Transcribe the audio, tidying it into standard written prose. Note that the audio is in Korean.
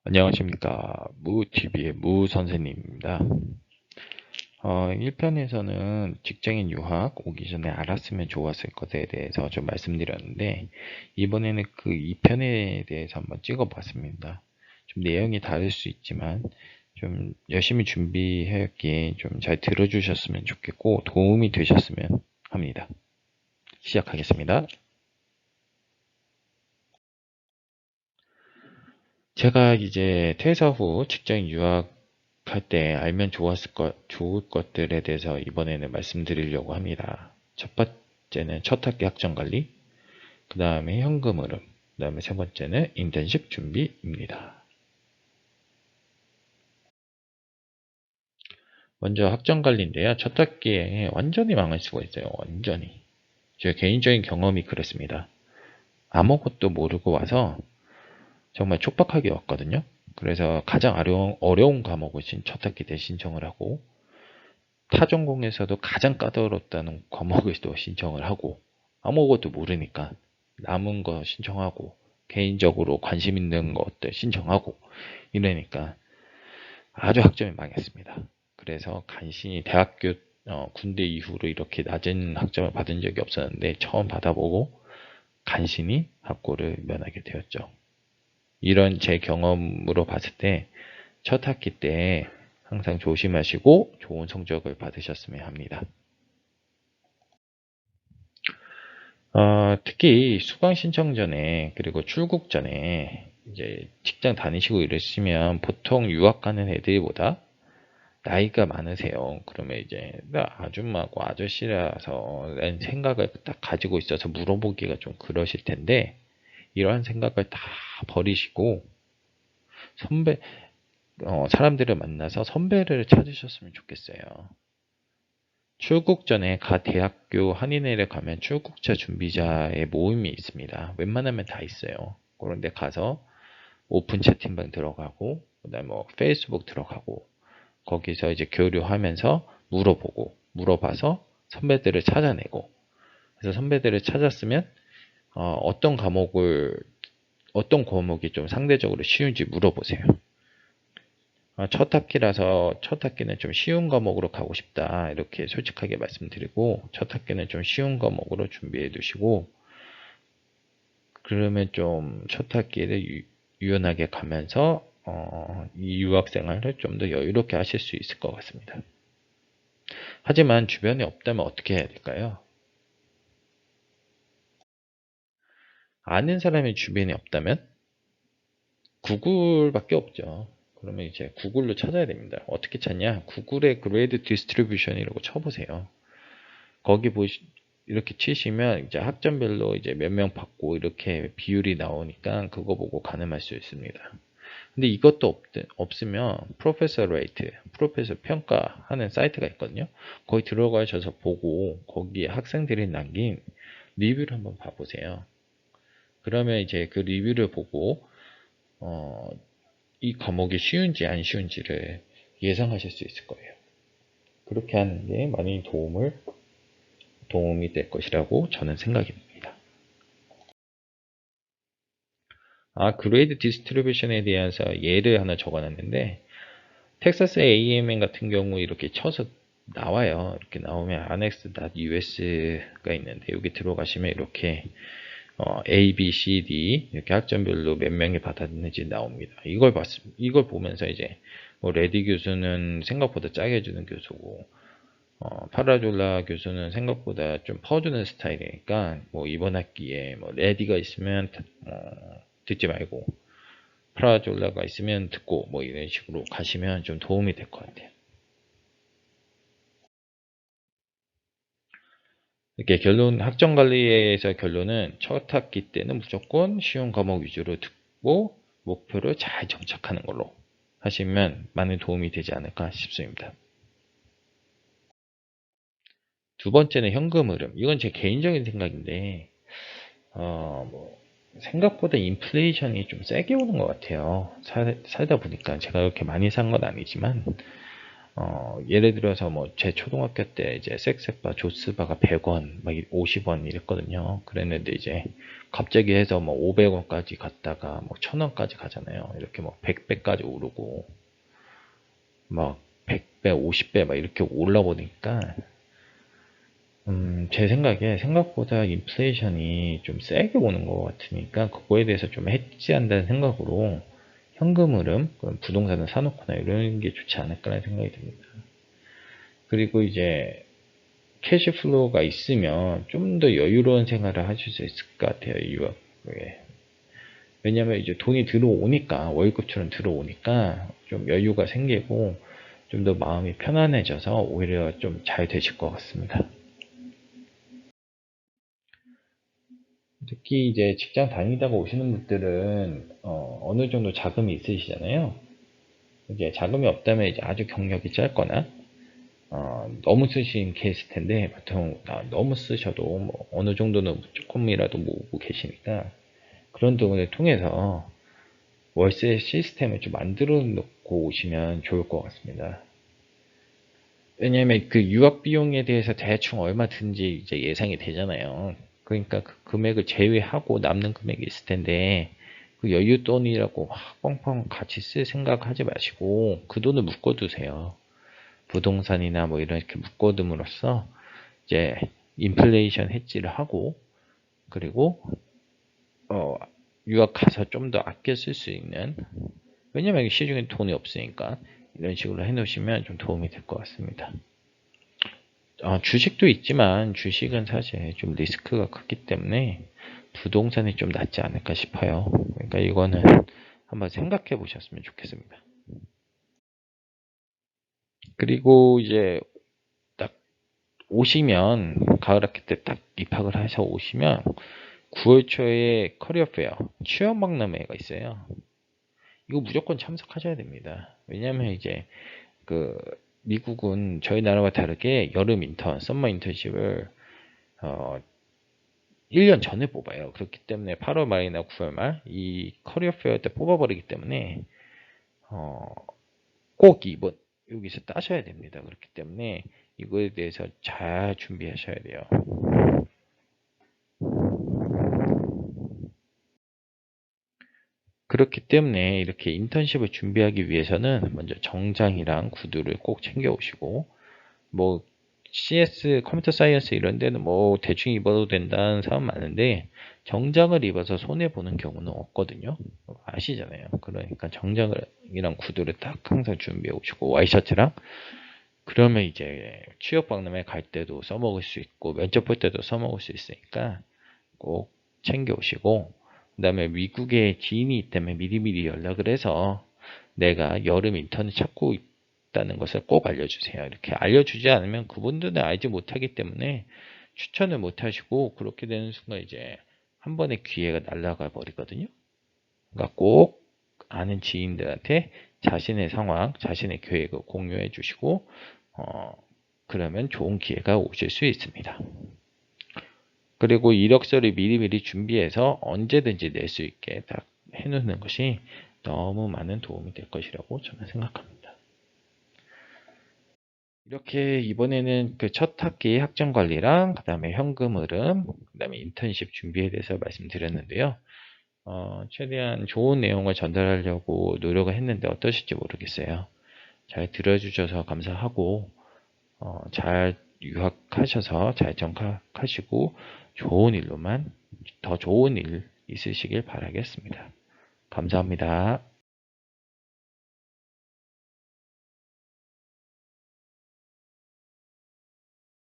안녕하십니까. 무TV의 무 선생님입니다. 1편에서는 직장인 유학 오기 전에 알았으면 좋았을 것에 대해서 좀 말씀드렸는데, 이번에는 그 2편에 대해서 한번 찍어봤습니다. 좀 내용이 다를 수 있지만, 좀 열심히 준비했기에 좀 잘 들어주셨으면 좋겠고, 도움이 되셨으면 합니다. 시작하겠습니다. 제가 이제 퇴사 후 직장 유학할 때 알면 좋을 것들에 대해서 이번에는 말씀드리려고 합니다. 첫 번째는 첫 학기 학점 관리, 그 다음에 현금 흐름, 그 다음에 세 번째는 인턴십 준비입니다. 먼저 학점 관리인데요. 첫 학기에 완전히 망할 수가 있어요. 완전히. 제 개인적인 경험이 그랬습니다. 아무것도 모르고 와서 정말 촉박하게 왔거든요. 그래서 가장 어려운 과목을 첫 학기 때 신청을 하고, 타 전공에서도 가장 까다롭다는 과목을 또 신청을 하고, 아무것도 모르니까 남은 거 신청하고, 개인적으로 관심 있는 것들 신청하고, 이러니까 아주 학점이 망했습니다. 그래서 간신히 대학교 군대 이후로 이렇게 낮은 학점을 받은 적이 없었는데 처음 받아보고 간신히 학고를 면하게 되었죠. 이런 제 경험으로 봤을 때 첫 학기 때 항상 조심하시고 좋은 성적을 받으셨으면 합니다. 특히 수강 신청 전에 그리고 출국 전에 이제 직장 다니시고 이러시면 보통 유학 가는 애들보다 나이가 많으세요. 그러면 이제 나 아줌마고 아저씨라서 라는 생각을 딱 가지고 있어서 물어보기가 좀 그러실 텐데, 이러한 생각을 다 버리시고 선배 사람들을 만나서 선배를 찾으셨으면 좋겠어요. 출국 전에 가 대학교 한인회를 가면 출국자 준비자의 모임이 있습니다. 웬만하면 다 있어요. 그런데 가서 오픈 채팅방 들어가고, 그다음에 뭐 페이스북 들어가고, 거기서 이제 교류하면서 물어봐서 선배들을 찾아내고, 그래서 선배들을 찾았으면 어떤 과목이 좀 상대적으로 쉬운지 물어보세요. 첫 학기라서 첫 학기는 좀 쉬운 과목으로 가고 싶다, 이렇게 솔직하게 말씀드리고, 첫 학기는 좀 쉬운 과목으로 준비해 두시고, 그러면 좀 첫 학기를 유연하게 가면서 이 유학 생활을 좀 더 여유롭게 하실 수 있을 것 같습니다. 하지만 주변에 없다면 어떻게 해야 될까요? 아는 사람이 주변에 없다면 구글밖에 없죠. 그러면 이제 구글로 찾아야 됩니다. 어떻게 찾냐? 구글의 그레이드 디스트리뷰션이라고 쳐보세요. 거기 이렇게 치시면 이제 학점별로 이제 몇 명 받고 이렇게 비율이 나오니까 그거 보고 가늠할 수 있습니다. 근데 이것도 없으면 프로페서 레이트, 프로페서 평가하는 사이트가 있거든요. 거기 들어가셔서 보고 거기에 학생들이 남긴 리뷰를 한번 봐보세요. 그러면 이제 그 리뷰를 보고 어, 이 과목이 쉬운지 안 쉬운지를 예상하실 수 있을 거예요. 그렇게 하는 게 많이 도움이 될 것이라고 저는 생각이 듭니다. 그레이드 디스트리뷰션에 대해서 예를 하나 적어놨는데, 텍사스 A&M 같은 경우 이렇게 쳐서 나와요. 이렇게 나오면 annex.us가 있는데, 여기 들어가시면 이렇게 A, B, C, D 이렇게 학점별로 몇 명이 받았는지 나옵니다. 이걸 보면서 이제 뭐 레디 교수는 생각보다 짜게 주는 교수고, 파라졸라 교수는 생각보다 좀 퍼주는 스타일이니까 뭐 이번 학기에 뭐 레디가 있으면 듣지 말고 파라졸라가 있으면 듣고, 뭐 이런 식으로 가시면 좀 도움이 될 것 같아요. 이렇게 학점 관리에서 결론은 첫 학기 때는 무조건 쉬운 과목 위주로 듣고 목표를 잘 정착하는 걸로 하시면 많은 도움이 되지 않을까 싶습니다. 두 번째는 현금 흐름. 이건 제 개인적인 생각인데, 뭐 생각보다 인플레이션이 좀 세게 오는 것 같아요. 살다 보니까 제가 그렇게 많이 산 건 아니지만, 예를 들어서 뭐 제 초등학교 때 이제 섹스바 조스바가 100원, 막 50원 이랬거든요. 그랬는데 이제 갑자기 해서 뭐 500원까지 갔다가 뭐 1000원까지 가잖아요. 이렇게 뭐 100배까지 오르고 막 100배, 50배 막 이렇게 올라보니까 제 생각에 생각보다 인플레이션이 좀 세게 오는 것 같으니까 그거에 대해서 좀 해지한다는 생각으로 현금 흐름, 그런 부동산을 사놓거나 이런 게 좋지 않을까라는 생각이 듭니다. 그리고 이제 캐시플로우가 있으면 좀 더 여유로운 생활을 하실 수 있을 것 같아요. 유학에. 왜냐면 이제 돈이 들어오니까, 월급처럼 들어오니까 좀 여유가 생기고 좀 더 마음이 편안해져서 오히려 좀 잘 되실 것 같습니다. 특히 이제 직장 다니다가 오시는 분들은 느 정도 자금이 있으시잖아요. 이제 자금이 없다면 이제 아주 경력이 짧거나 너무 쓰신 케이스 텐데 보통 너무 쓰셔도 뭐 어느 정도는 조금이라도 모으고 계시니까 그런 부분을 통해서 월세 시스템을 좀 만들어 놓고 오시면 좋을 것 같습니다. 왜냐하면 그 유학 비용에 대해서 대충 얼마 든지 이제 예상이 되잖아요. 그러니까 그 금액을 제외하고 남는 금액이 있을 텐데 그 여윳돈이라고 뻥뻥 같이 쓸 생각하지 마시고 그 돈을 묶어두세요. 부동산이나 뭐 이렇게 묶어둠으로써 이제 인플레이션 해지를 하고 그리고 어, 유학 가서 좀 더 아껴 쓸 수 있는, 왜냐면 시중에 돈이 없으니까 이런 식으로 해 놓으시면 좀 도움이 될 것 같습니다. 주식도 있지만 주식은 사실 좀 리스크가 크기 때문에 부동산이 좀 낫지 않을까 싶어요. 그러니까 이거는 한번 생각해 보셨으면 좋겠습니다. 그리고 이제 딱 오시면 가을학기 때 딱 입학을 하셔 오시면 9월 초에 커리어 페어 취업 박람회가 있어요. 이거 무조건 참석하셔야 됩니다. 왜냐면 이제 그 미국은 저희 나라와 다르게 여름 인턴, 썸머 인턴십을 어 1년 전에 뽑아요. 그렇기 때문에 8월 말이나 9월 말 이 커리어 페어 때 뽑아버리기 때문에 어, 꼭 이번 여기서 따셔야 됩니다. 그렇기 때문에 이거에 대해서 잘 준비하셔야 돼요. 그렇기 때문에 이렇게 인턴십을 준비하기 위해서는 먼저 정장이랑 구두를 꼭 챙겨 오시고 뭐 CS 컴퓨터 사이언스 이런 데는 뭐 대충 입어도 된다는 사람 많은데 정장을 입어서 손해 보는 경우는 없거든요. 아시잖아요. 그러니까 정장이랑 구두를 딱 항상 준비해 오시고 와이셔츠랑, 그러면 이제 취업 박람회 갈 때도 써먹을 수 있고 면접 볼 때도 써먹을 수 있으니까 꼭 챙겨 오시고, 그 다음에 미국에 지인이 있다면 미리미리 연락을 해서 내가 여름 인턴을 찾고 있다는 것을 꼭 알려주세요. 이렇게 알려주지 않으면 그분들은 알지 못하기 때문에 추천을 못 하시고 그렇게 되는 순간 이제 한 번의 기회가 날아가 버리거든요. 그러니까 꼭 아는 지인들한테 자신의 상황, 자신의 계획을 공유해 주시고 그러면 좋은 기회가 오실 수 있습니다. 그리고 이력서를 미리미리 준비해서 언제든지 낼 수 있게 딱 해놓는 것이 너무 많은 도움이 될 것이라고 저는 생각합니다. 이렇게 이번에는 그 첫 학기 학점 관리랑 그 다음에 현금 흐름, 그 다음에 인턴십 준비에 대해서 말씀드렸는데요. 최대한 좋은 내용을 전달하려고 노력을 했는데 어떠실지 모르겠어요. 잘 들어주셔서 감사하고 잘 유학하셔서 잘 정착하시고 좋은 일로만 더 좋은 일 있으시길 바라겠습니다. 감사합니다.